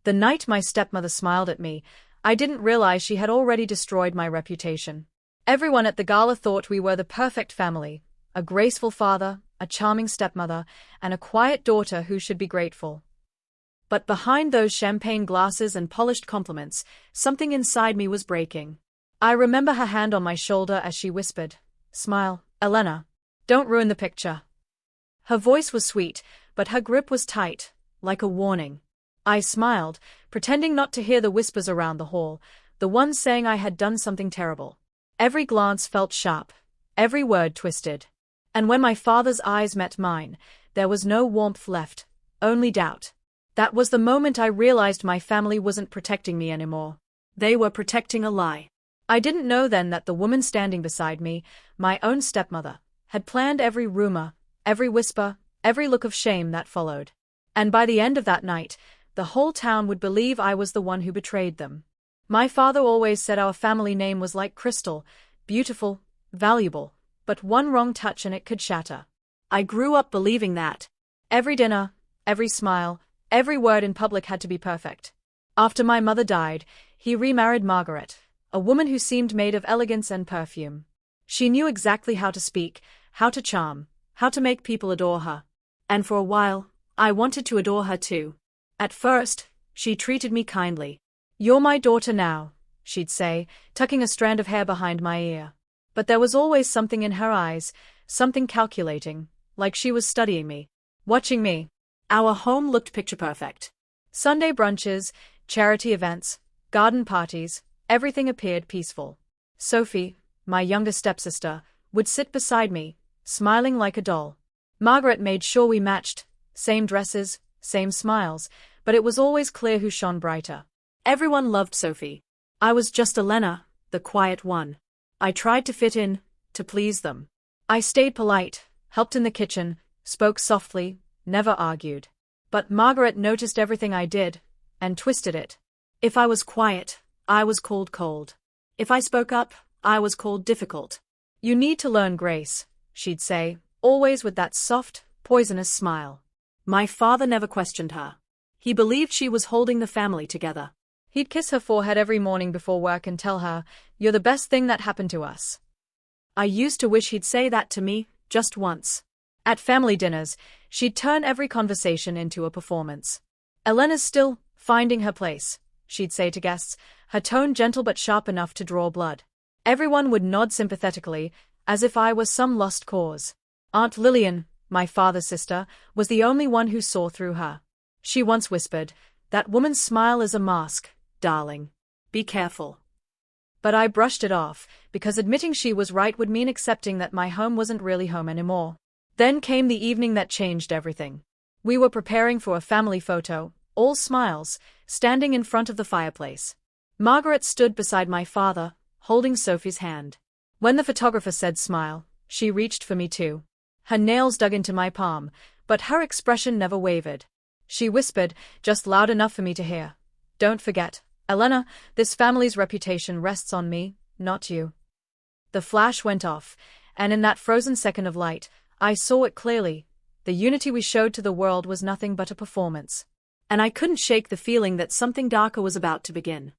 The night my stepmother smiled at me, I didn't realize she had already destroyed my reputation. Everyone at the gala thought we were the perfect family, a graceful father, a charming stepmother, and a quiet daughter who should be grateful. But behind those champagne glasses and polished compliments, something inside me was breaking. I remember her hand on my shoulder as she whispered, "Smile, Elena. Don't ruin the picture." Her voice was sweet, but her grip was tight, like a warning. I smiled, pretending not to hear the whispers around the hall, the ones saying I had done something terrible. Every glance felt sharp, every word twisted. And when my father's eyes met mine, there was no warmth left, only doubt. That was the moment I realized my family wasn't protecting me anymore. They were protecting a lie. I didn't know then that the woman standing beside me, my own stepmother, had planned every rumor, every whisper, every look of shame that followed. And by the end of that night, the whole town would believe I was the one who betrayed them. My father always said our family name was like crystal, beautiful, valuable, but one wrong touch and it could shatter. I grew up believing that. Every dinner, every smile, every word in public had to be perfect. After my mother died, he remarried Margaret, a woman who seemed made of elegance and perfume. She knew exactly how to speak, how to charm, how to make people adore her. And for a while, I wanted to adore her too. At first, she treated me kindly. "You're my daughter now," she'd say, tucking a strand of hair behind my ear. But there was always something in her eyes, something calculating, like she was studying me, watching me. Our home looked picture-perfect. Sunday brunches, charity events, garden parties, everything appeared peaceful. Sophie, my younger stepsister, would sit beside me, smiling like a doll. Margaret made sure we matched, same dresses, same smiles, but it was always clear who shone brighter. Everyone loved Sophie. I was just Elena, the quiet one. I tried to fit in, to please them. I stayed polite, helped in the kitchen, spoke softly, never argued. But Margaret noticed everything I did, and twisted it. If I was quiet, I was called cold. If I spoke up, I was called difficult. "You need to learn grace," she'd say, always with that soft, poisonous smile. My father never questioned her. He believed she was holding the family together. He'd kiss her forehead every morning before work and tell her, "You're the best thing that happened to us." I used to wish he'd say that to me, just once. At family dinners, she'd turn every conversation into a performance. "Elena's still finding her place," she'd say to guests, her tone gentle but sharp enough to draw blood. Everyone would nod sympathetically, as if I was some lost cause. Aunt Lillian, my father's sister, was the only one who saw through her. She once whispered, "That woman's smile is a mask, darling. Be careful." But I brushed it off, because admitting she was right would mean accepting that my home wasn't really home anymore. Then came the evening that changed everything. We were preparing for a family photo, all smiles, standing in front of the fireplace. Margaret stood beside my father, holding Sophie's hand. When the photographer said smile, she reached for me too. Her nails dug into my palm, but her expression never wavered. She whispered, just loud enough for me to hear, "Don't forget, Elena, this family's reputation rests on me, not you." The flash went off, and in that frozen second of light, I saw it clearly. The unity we showed to the world was nothing but a performance. And I couldn't shake the feeling that something darker was about to begin.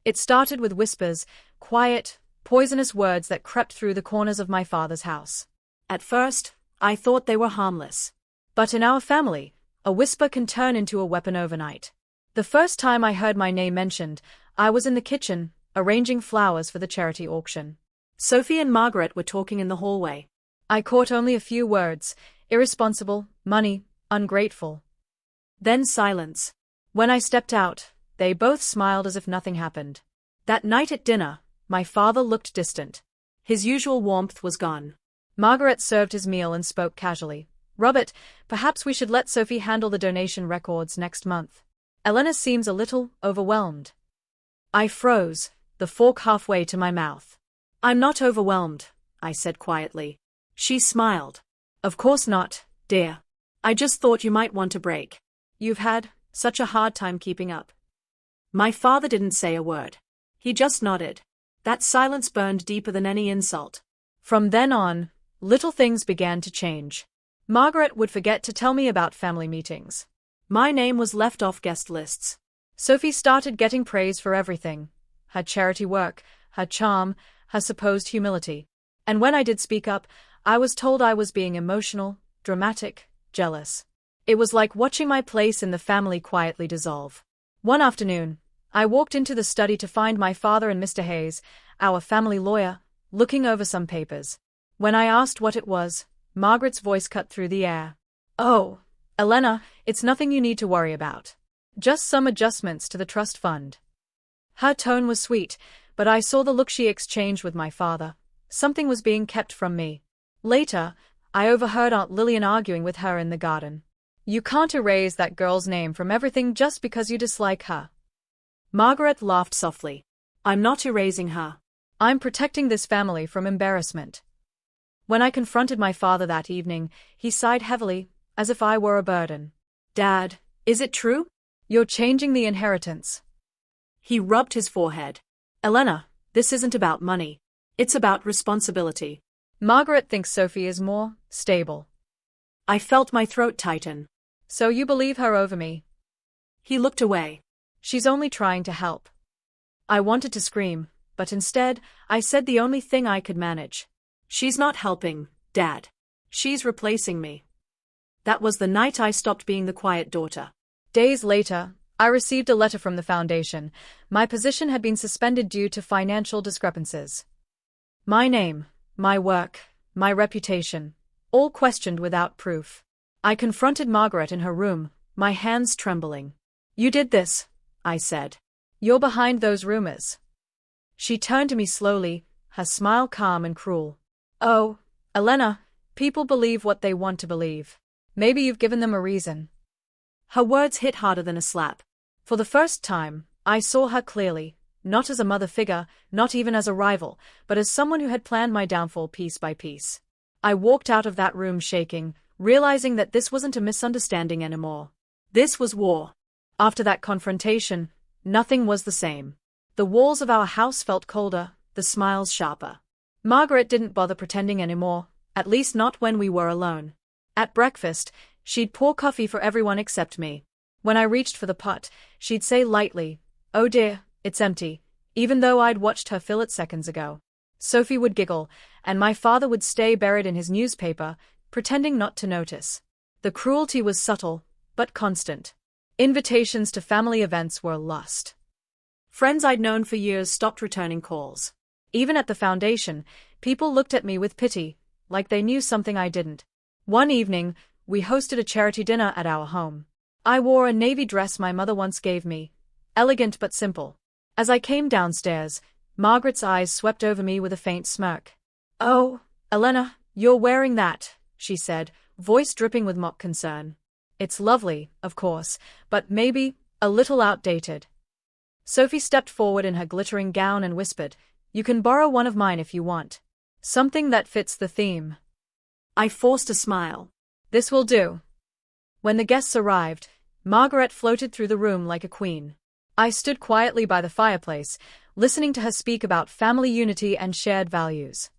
It started with whispers, quiet, poisonous words that crept through the corners of my father's house. At first, I thought they were harmless. But in our family, a whisper can turn into a weapon overnight. The first time I heard my name mentioned, I was in the kitchen, arranging flowers for the charity auction. Sophie and Margaret were talking in the hallway. I caught only a few words: irresponsible, money, ungrateful. Then silence. When I stepped out, they both smiled as if nothing happened. That night at dinner, my father looked distant. His usual warmth was gone. Margaret served his meal and spoke casually. "Robert, perhaps we should let Sophie handle the donation records next month. Elena seems a little overwhelmed." I froze, the fork halfway to my mouth. "I'm not overwhelmed," I said quietly. She smiled. "Of course not, dear. I just thought you might want a break. You've had such a hard time keeping up." My father didn't say a word. He just nodded. That silence burned deeper than any insult. From then on, little things began to change. Margaret would forget to tell me about family meetings. My name was left off guest lists. Sophie started getting praise for everything: her charity work, her charm, her supposed humility. And when I did speak up, I was told I was being emotional, dramatic, jealous. It was like watching my place in the family quietly dissolve. One afternoon, I walked into the study to find my father and Mr. Hayes, our family lawyer, looking over some papers. When I asked what it was, Margaret's voice cut through the air. "Oh, Elena, it's nothing you need to worry about. Just some adjustments to the trust fund." Her tone was sweet, but I saw the look she exchanged with my father. Something was being kept from me. Later, I overheard Aunt Lillian arguing with her in the garden. "You can't erase that girl's name from everything just because you dislike her." Margaret laughed softly. "I'm not erasing her. I'm protecting this family from embarrassment." When I confronted my father that evening, he sighed heavily, as if I were a burden. "Dad, is it true? You're changing the inheritance." He rubbed his forehead. "Elena, this isn't about money. It's about responsibility. Margaret thinks Sophie is more stable." I felt my throat tighten. "So you believe her over me?" He looked away. "She's only trying to help." I wanted to scream, but instead, I said the only thing I could manage. "She's not helping, Dad. She's replacing me." That was the night I stopped being the quiet daughter. Days later, I received a letter from the foundation. My position had been suspended due to financial discrepancies. My name, my work, my reputation, all questioned without proof. I confronted Margaret in her room, my hands trembling. "You did this," I said. "You're behind those rumors." She turned to me slowly, her smile calm and cruel. "Oh, Elena, people believe what they want to believe. Maybe you've given them a reason." Her words hit harder than a slap. For the first time, I saw her clearly, not as a mother figure, not even as a rival, but as someone who had planned my downfall piece by piece. I walked out of that room shaking, realizing that this wasn't a misunderstanding anymore. This was war. After that confrontation, nothing was the same. The walls of our house felt colder, the smiles sharper. Margaret didn't bother pretending anymore, at least not when we were alone. At breakfast, she'd pour coffee for everyone except me. When I reached for the pot, she'd say lightly, "Oh dear, it's empty," even though I'd watched her fill it seconds ago. Sophie would giggle, and my father would stay buried in his newspaper, pretending not to notice. The cruelty was subtle, but constant. Invitations to family events were lost. Friends I'd known for years stopped returning calls. Even at the foundation, people looked at me with pity, like they knew something I didn't. One evening, we hosted a charity dinner at our home. I wore a navy dress my mother once gave me, elegant but simple. As I came downstairs, Margaret's eyes swept over me with a faint smirk. "Oh, Elena, you're wearing that," she said, voice dripping with mock concern. "It's lovely, of course, but maybe a little outdated." Sophie stepped forward in her glittering gown and whispered, "You can borrow one of mine if you want. Something that fits the theme." I forced a smile. "This will do." When the guests arrived, Margaret floated through the room like a queen. I stood quietly by the fireplace, listening to her speak about family unity and shared values.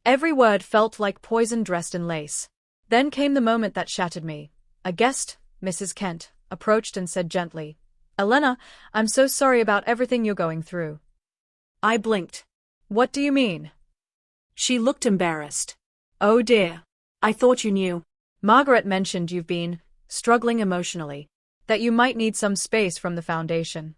Every word felt like poison dressed in lace. Then came the moment that shattered me. A guest, Mrs. Kent, approached and said gently, "Elena, I'm so sorry about everything you're going through." I blinked. "What do you mean?" She looked embarrassed. "Oh dear. I thought you knew. Margaret mentioned you've been struggling emotionally, that you might need some space from the foundation."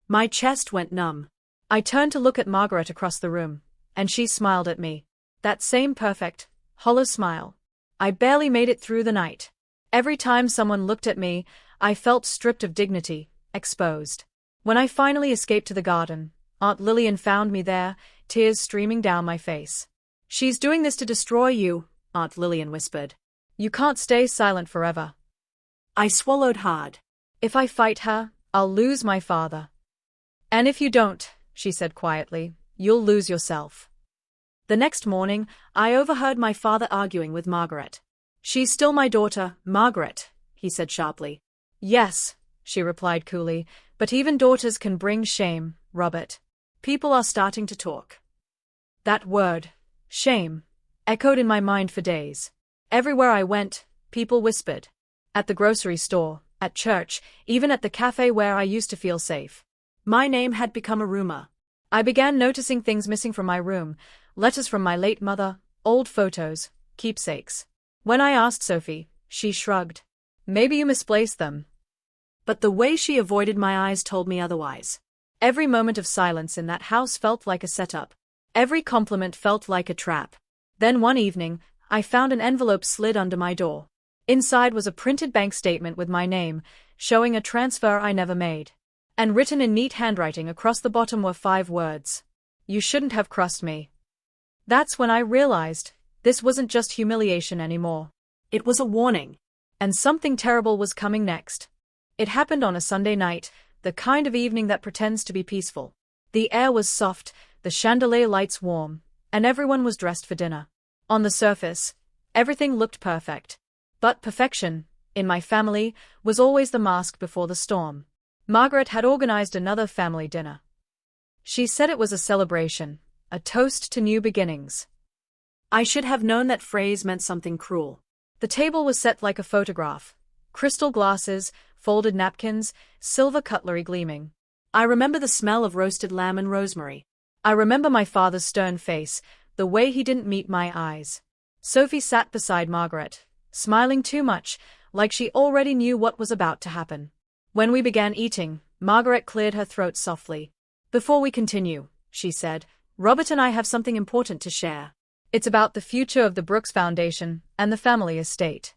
My chest went numb. I turned to look at Margaret across the room, and she smiled at me. That same perfect, hollow smile. I barely made it through the night. Every time someone looked at me, I felt stripped of dignity, exposed. When I finally escaped to the garden, Aunt Lillian found me there, tears streaming down my face. "She's doing this to destroy you," Aunt Lillian whispered. "You can't stay silent forever." I swallowed hard. "If I fight her, I'll lose my father. And if you don't," she said quietly, "you'll lose yourself." The next morning, I overheard my father arguing with Margaret. "She's still my daughter, Margaret," he said sharply. "Yes," she replied coolly, "but even daughters can bring shame, Robert. People are starting to talk." That word, shame, echoed in my mind for days. Everywhere I went, people whispered. At the grocery store, at church, even at the cafe where I used to feel safe. My name had become a rumor. I began noticing things missing from my room, letters from my late mother, old photos, keepsakes. When I asked Sophie, she shrugged. Maybe you misplaced them. But the way she avoided my eyes told me otherwise. Every moment of silence in that house felt like a setup. Every compliment felt like a trap. Then one evening, I found an envelope slid under my door. Inside was a printed bank statement with my name, showing a transfer I never made. And written in neat handwriting across the bottom were 5 words. You shouldn't have crossed me. That's when I realized this wasn't just humiliation anymore. It was a warning. And something terrible was coming next. It happened on a Sunday night, the kind of evening that pretends to be peaceful. The air was soft, the chandelier lights warm, and everyone was dressed for dinner. On the surface, everything looked perfect. But perfection, in my family, was always the mask before the storm. Margaret had organized another family dinner. She said it was a celebration, a toast to new beginnings. I should have known that phrase meant something cruel. The table was set like a photograph. Crystal glasses, folded napkins, silver cutlery gleaming. I remember the smell of roasted lamb and rosemary. I remember my father's stern face, the way he didn't meet my eyes. Sophie sat beside Margaret, smiling too much, like she already knew what was about to happen. When we began eating, Margaret cleared her throat softly. Before we continue, she said, Robert and I have something important to share. It's about the future of the Brooks Foundation and the family estate.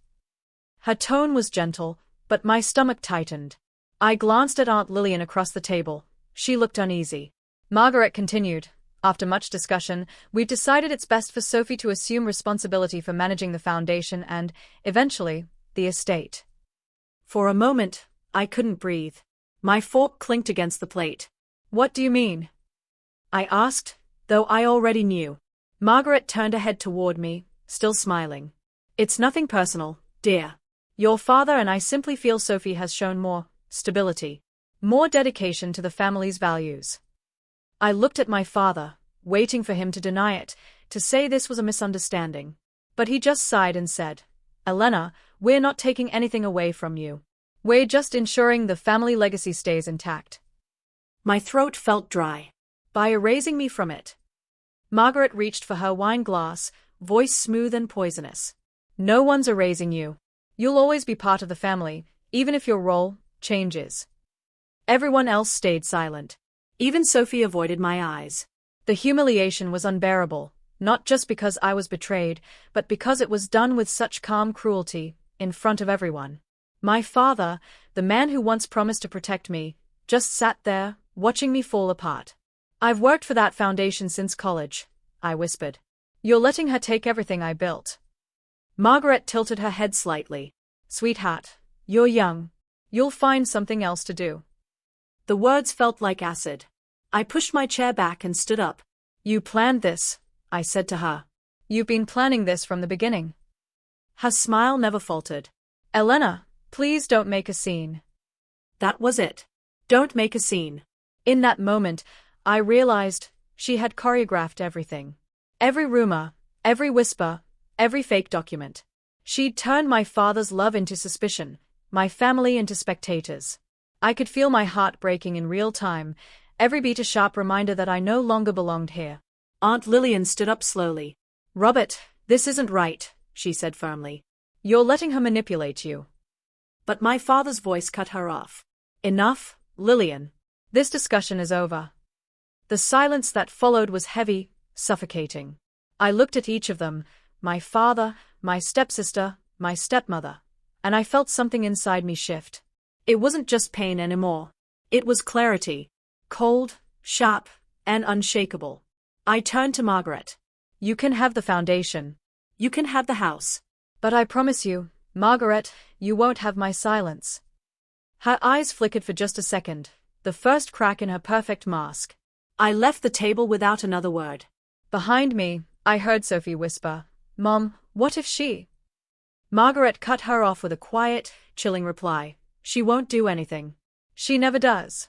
Her tone was gentle, but my stomach tightened. I glanced at Aunt Lillian across the table. She looked uneasy. Margaret continued, after much discussion, we've decided it's best for Sophie to assume responsibility for managing the foundation and, eventually, the estate. For a moment, I couldn't breathe. My fork clinked against the plate. What do you mean? I asked, though I already knew. Margaret turned her head toward me, still smiling. It's nothing personal, dear. Your father and I simply feel Sophie has shown more stability, more dedication to the family's values. I looked at my father, waiting for him to deny it, to say this was a misunderstanding. But he just sighed and said, Elena, we're not taking anything away from you. We're just ensuring the family legacy stays intact. My throat felt dry. By erasing me from it. Margaret reached for her wine glass, voice smooth and poisonous. No one's erasing you. You'll always be part of the family, even if your role changes. Everyone else stayed silent. Even Sophie avoided my eyes. The humiliation was unbearable, not just because I was betrayed, but because it was done with such calm cruelty, in front of everyone. My father, the man who once promised to protect me, just sat there, watching me fall apart. I've worked for that foundation since college, I whispered. You're letting her take everything I built. Margaret tilted her head slightly. Sweetheart, you're young. You'll find something else to do. The words felt like acid. I pushed my chair back and stood up. You planned this, I said to her. You've been planning this from the beginning. Her smile never faltered. Elena, please don't make a scene. That was it. Don't make a scene. In that moment, I realized she had choreographed everything. Every rumor, every whisper, every fake document. She'd turned my father's love into suspicion, my family into spectators. I could feel my heart breaking in real time, every beat a sharp reminder that I no longer belonged here. Aunt Lillian stood up slowly. Robert, this isn't right, she said firmly. You're letting her manipulate you. But my father's voice cut her off. Enough, Lillian. This discussion is over. The silence that followed was heavy, suffocating. I looked at each of them, my father, my stepsister, my stepmother, and I felt something inside me shift. It wasn't just pain anymore. It was clarity. Cold, sharp, and unshakable. I turned to Margaret. You can have the foundation. You can have the house. But I promise you, Margaret, you won't have my silence. Her eyes flickered for just a second, the first crack in her perfect mask. I left the table without another word. Behind me, I heard Sophie whisper, Mom, what if she? Margaret cut her off with a quiet, chilling reply. She won't do anything. She never does.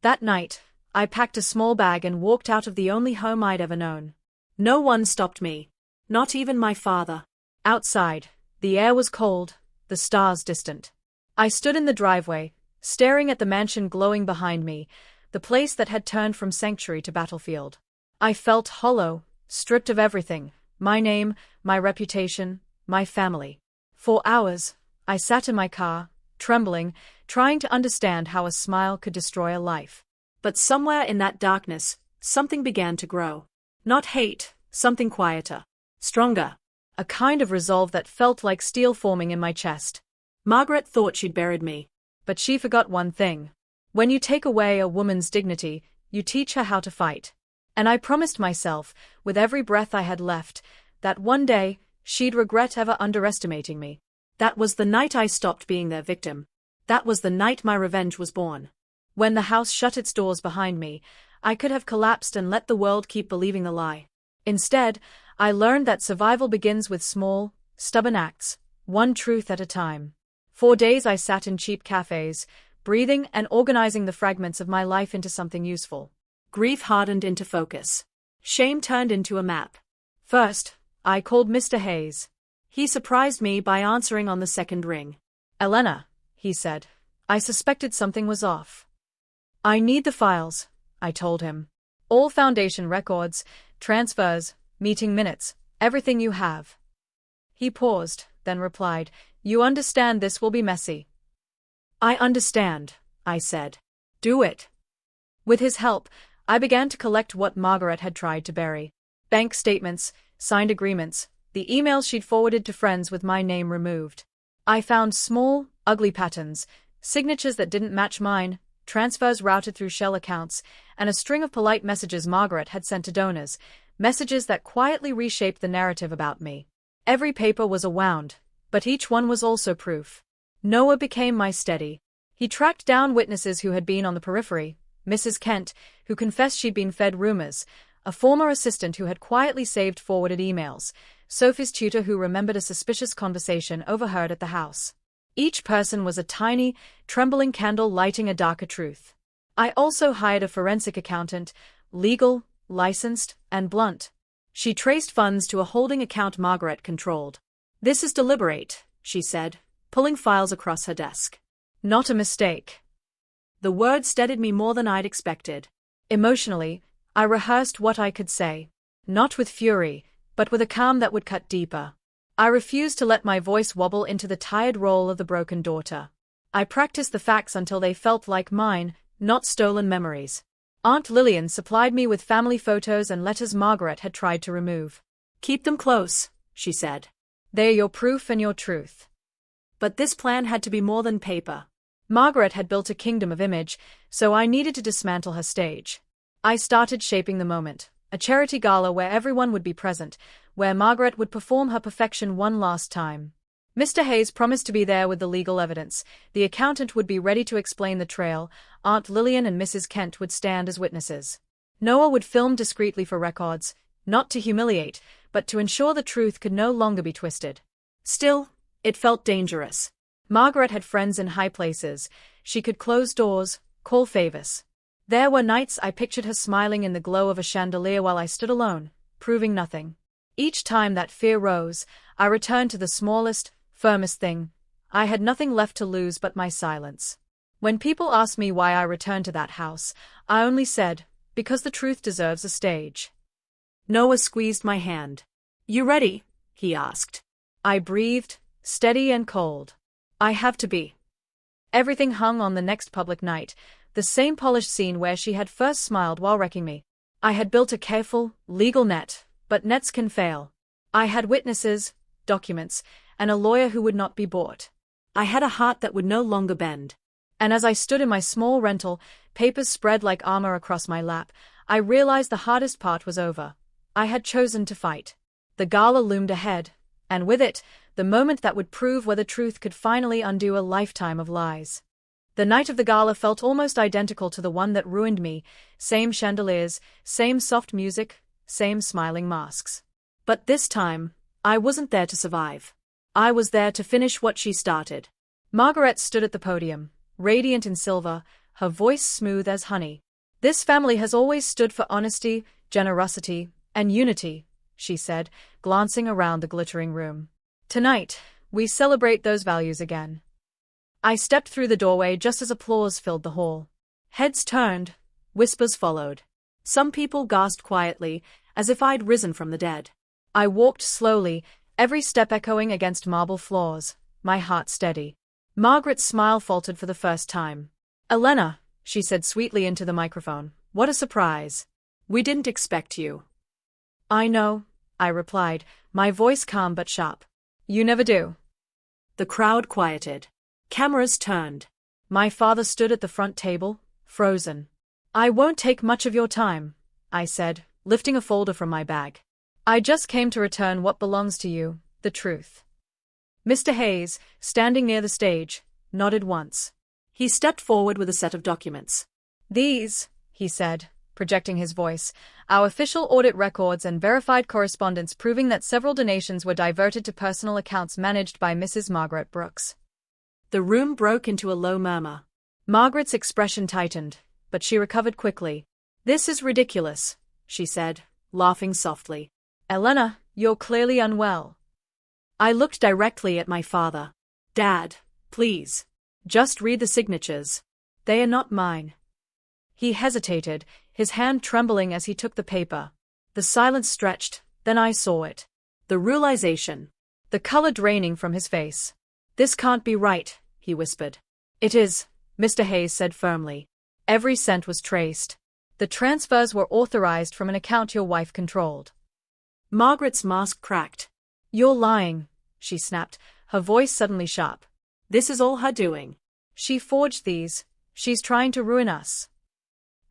That night, I packed a small bag and walked out of the only home I'd ever known. No one stopped me. Not even my father. Outside, the air was cold, the stars distant. I stood in the driveway, staring at the mansion glowing behind me, the place that had turned from sanctuary to battlefield. I felt hollow, stripped of everything, my name, my reputation, my family. For hours, I sat in my car, trembling, trying to understand how a smile could destroy a life. But somewhere in that darkness, something began to grow. Not hate, something quieter, stronger. A kind of resolve that felt like steel forming in my chest. Margaret thought she'd buried me. But she forgot one thing. When you take away a woman's dignity, you teach her how to fight. And I promised myself, with every breath I had left, that one day, she'd regret ever underestimating me. That was the night I stopped being their victim. That was the night my revenge was born. When the house shut its doors behind me, I could have collapsed and let the world keep believing the lie. Instead, I learned that survival begins with small, stubborn acts, one truth at a time. For days I sat in cheap cafes, breathing and organizing the fragments of my life into something useful. Grief hardened into focus. Shame turned into a map. First, I called Mr. Hayes. He surprised me by answering on the second ring. "Elena," he said, "I suspected something was off." "I need the files," I told him. "All foundation records, transfers, meeting minutes, everything you have." He paused, then replied, "You understand this will be messy." "I understand," I said. "Do it." With his help, I began to collect what Margaret had tried to bury. Bank statements, signed agreements, the emails she'd forwarded to friends with my name removed. I found small, ugly patterns, signatures that didn't match mine, transfers routed through shell accounts, and a string of polite messages Margaret had sent to donors, messages that quietly reshaped the narrative about me. Every paper was a wound, but each one was also proof. Noah became my steady. He tracked down witnesses who had been on the periphery, Mrs. Kent, who confessed she'd been fed rumors, a former assistant who had quietly saved forwarded emails, Sophie's tutor who remembered a suspicious conversation overheard at the house. Each person was a tiny, trembling candle lighting a darker truth. I also hired a forensic accountant, legal, licensed, and blunt. She traced funds to a holding account Margaret controlled. "This is deliberate," she said, pulling files across her desk. "Not a mistake." The word steadied me more than I'd expected. Emotionally, I rehearsed what I could say. Not with fury, but with a calm that would cut deeper. I refused to let my voice wobble into the tired role of the broken daughter. I practiced the facts until they felt like mine, not stolen memories. Aunt Lillian supplied me with family photos and letters Margaret had tried to remove. "Keep them close," she said. "They're your proof and your truth." But this plan had to be more than paper. Margaret had built a kingdom of image, so I needed to dismantle her stage. I started shaping the moment, a charity gala where everyone would be present, where Margaret would perform her perfection one last time. Mr. Hayes promised to be there with the legal evidence, the accountant would be ready to explain the trail, Aunt Lillian and Mrs. Kent would stand as witnesses. Noah would film discreetly for records, not to humiliate, but to ensure the truth could no longer be twisted. Still, it felt dangerous. Margaret had friends in high places. She could close doors, call favors. There were nights I pictured her smiling in the glow of a chandelier while I stood alone, proving nothing. Each time that fear rose, I returned to the smallest, firmest thing. I had nothing left to lose but my silence. When people asked me why I returned to that house, I only said, because the truth deserves a stage. Noah squeezed my hand. "You ready?" he asked. I breathed, steady and cold. "I have to be." Everything hung on the next public night, the same polished scene where she had first smiled while wrecking me. I had built a careful, legal net, but nets can fail. I had witnesses, documents, and a lawyer who would not be bought. I had a heart that would no longer bend. And as I stood in my small rental, papers spread like armor across my lap, I realized the hardest part was over. I had chosen to fight. The gala loomed ahead, and with it, the moment that would prove whether truth could finally undo a lifetime of lies. The night of the gala felt almost identical to the one that ruined me, same chandeliers, same soft music, same smiling masks. But this time, I wasn't there to survive. I was there to finish what she started. Margaret stood at the podium, radiant in silver, her voice smooth as honey. "This family has always stood for honesty, generosity, and unity," she said, glancing around the glittering room. "Tonight, we celebrate those values again." I stepped through the doorway just as applause filled the hall. Heads turned, whispers followed. Some people gasped quietly, as if I'd risen from the dead. I walked slowly, every step echoing against marble floors, my heart steady. Margaret's smile faltered for the first time. "Elena," she said sweetly into the microphone, "what a surprise. We didn't expect you." "I know," I replied, my voice calm but sharp. "You never do." The crowd quieted. Cameras turned. My father stood at the front table, frozen. "I won't take much of your time," I said, lifting a folder from my bag. "I just came to return what belongs to you, the truth." Mr. Hayes, standing near the stage, nodded once. He stepped forward with a set of documents. "These," he said, projecting his voice, "our official audit records and verified correspondence proving that several donations were diverted to personal accounts managed by Mrs. Margaret Brooks." The room broke into a low murmur. Margaret's expression tightened, but she recovered quickly. "This is ridiculous," she said, laughing softly. "Elena, you're clearly unwell." I looked directly at my father. "Dad, please. Just read the signatures. They are not mine." He hesitated, his hand trembling as he took the paper. The silence stretched, then I saw it. The realization. The color draining from his face. "This can't be right," he whispered. "It is," Mr. Hayes said firmly. "Every cent was traced. The transfers were authorized from an account your wife controlled." Margaret's mask cracked. "You're lying," she snapped, her voice suddenly sharp. "This is all her doing. She forged these. She's trying to ruin us."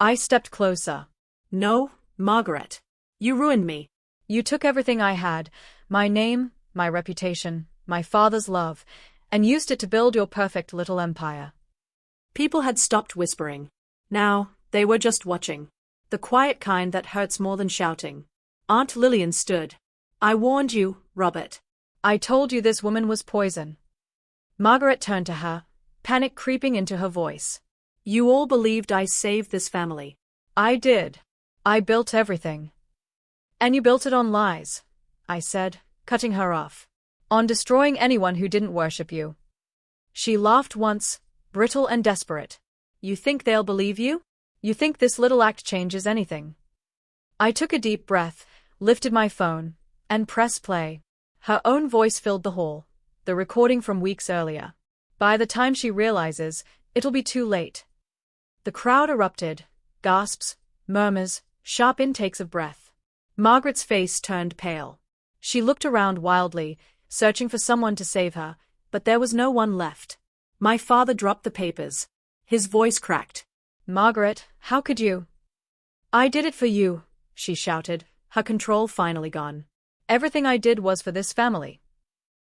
I stepped closer. "No, Margaret. You ruined me. You took everything I had, my name, my reputation, my father's love, and used it to build your perfect little empire." People had stopped whispering. Now, they were just watching. The quiet kind that hurts more than shouting. Aunt Lillian stood. "I warned you, Robert. I told you this woman was poison." Margaret turned to her, panic creeping into her voice. "You all believed I saved this family." "I did. I built everything." "And you built it on lies," I said, cutting her off. "On destroying anyone who didn't worship you." She laughed once, brittle and desperate. "You think they'll believe you? You think this little act changes anything?" I took a deep breath, lifted my phone, and pressed play. Her own voice filled the hall, the recording from weeks earlier. "By the time she realizes, it'll be too late." The crowd erupted, gasps, murmurs, sharp intakes of breath. Margaret's face turned pale. She looked around wildly, searching for someone to save her, but there was no one left. My father dropped the papers. His voice cracked. "Margaret, how could you?" "I did it for you," she shouted, her control finally gone. "Everything I did was for this family."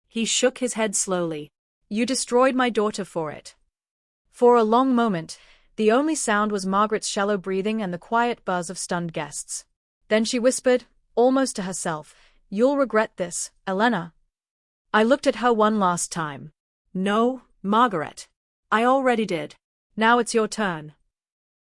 He shook his head slowly. "You destroyed my daughter for it." For a long moment, the only sound was Margaret's shallow breathing and the quiet buzz of stunned guests. Then she whispered, almost to herself, "You'll regret this, Elena." I looked at her one last time. "No, Margaret. I already did. Now it's your turn."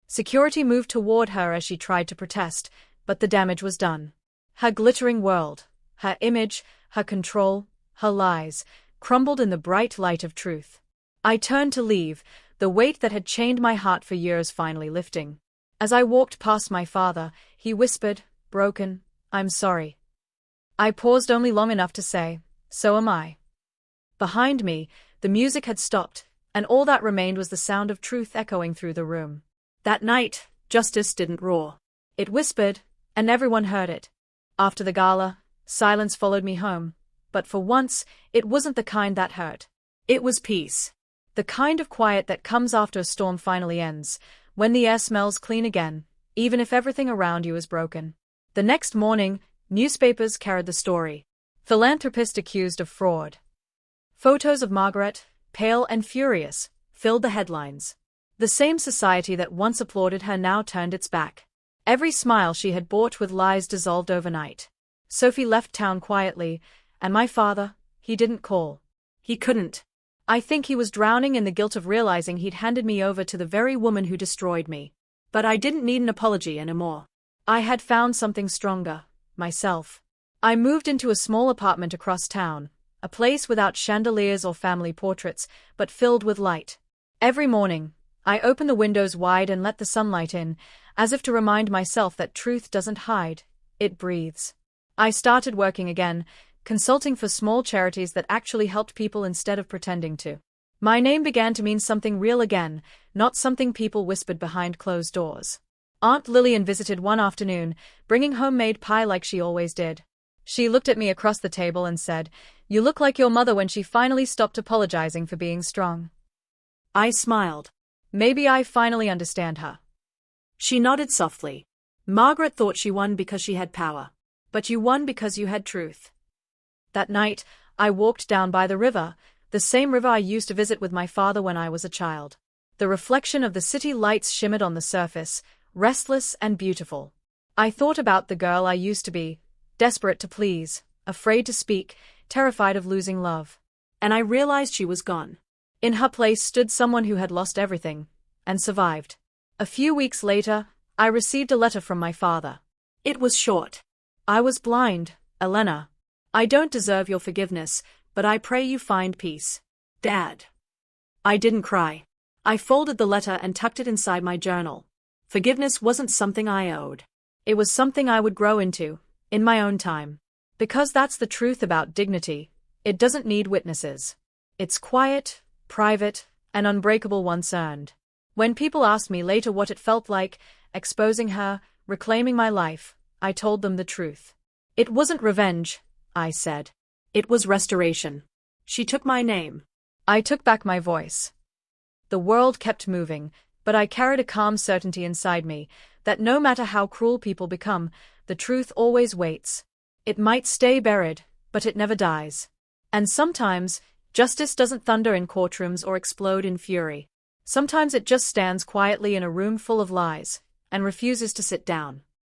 Security moved toward her as she tried to protest, but the damage was done. Her glittering world, her image, her control, her lies, crumbled in the bright light of truth. I turned to leave, the weight that had chained my heart for years finally lifting. As I walked past my father, he whispered, broken, "I'm sorry." I paused only long enough to say, "So am I." Behind me, the music had stopped, and all that remained was the sound of truth echoing through the room. That night, justice didn't roar. It whispered, and everyone heard it. After the gala, silence followed me home, but for once, it wasn't the kind that hurt. It was peace. The kind of quiet that comes after a storm finally ends, when the air smells clean again, even if everything around you is broken. The next morning, newspapers carried the story. Philanthropist accused of fraud. Photos of Margaret, pale and furious, filled the headlines. The same society that once applauded her now turned its back. Every smile she had bought with lies dissolved overnight. Sophie left town quietly, and my father, he didn't call. He couldn't. I think he was drowning in the guilt of realizing he'd handed me over to the very woman who destroyed me. But I didn't need an apology anymore. I had found something stronger, myself. I moved into a small apartment across town, a place without chandeliers or family portraits, but filled with light. Every morning, I open the windows wide and let the sunlight in, as if to remind myself that truth doesn't hide, it breathes. I started working again, consulting for small charities that actually helped people instead of pretending to. My name began to mean something real again, not something people whispered behind closed doors. Aunt Lillian visited one afternoon, bringing homemade pie like she always did. She looked at me across the table and said, "You look like your mother when she finally stopped apologizing for being strong." I smiled. Maybe I finally understand her. She nodded softly. Margaret thought she won because she had power. But you won because you had truth. That night, I walked down by the river, the same river I used to visit with my father when I was a child. The reflection of the city lights shimmered on the surface, restless and beautiful. I thought about the girl I used to be, desperate to please, afraid to speak, terrified of losing love. And I realized she was gone. In her place stood someone who had lost everything, and survived. A few weeks later, I received a letter from my father. It was short. "I was blind, Elena. I don't deserve your forgiveness, but I pray you find peace. Dad." I didn't cry. I folded the letter and tucked it inside my journal. Forgiveness wasn't something I owed. It was something I would grow into, in my own time. Because that's the truth about dignity. It doesn't need witnesses. It's quiet, private, and unbreakable once earned. When people asked me later what it felt like, exposing her, reclaiming my life, I told them the truth. It wasn't revenge, I said. It was restoration. She took my name. I took back my voice. The world kept moving, but I carried a calm certainty inside me, that no matter how cruel people become, the truth always waits. It might stay buried, but it never dies. And sometimes, justice doesn't thunder in courtrooms or explode in fury. Sometimes it just stands quietly in a room full of lies, and refuses to sit down.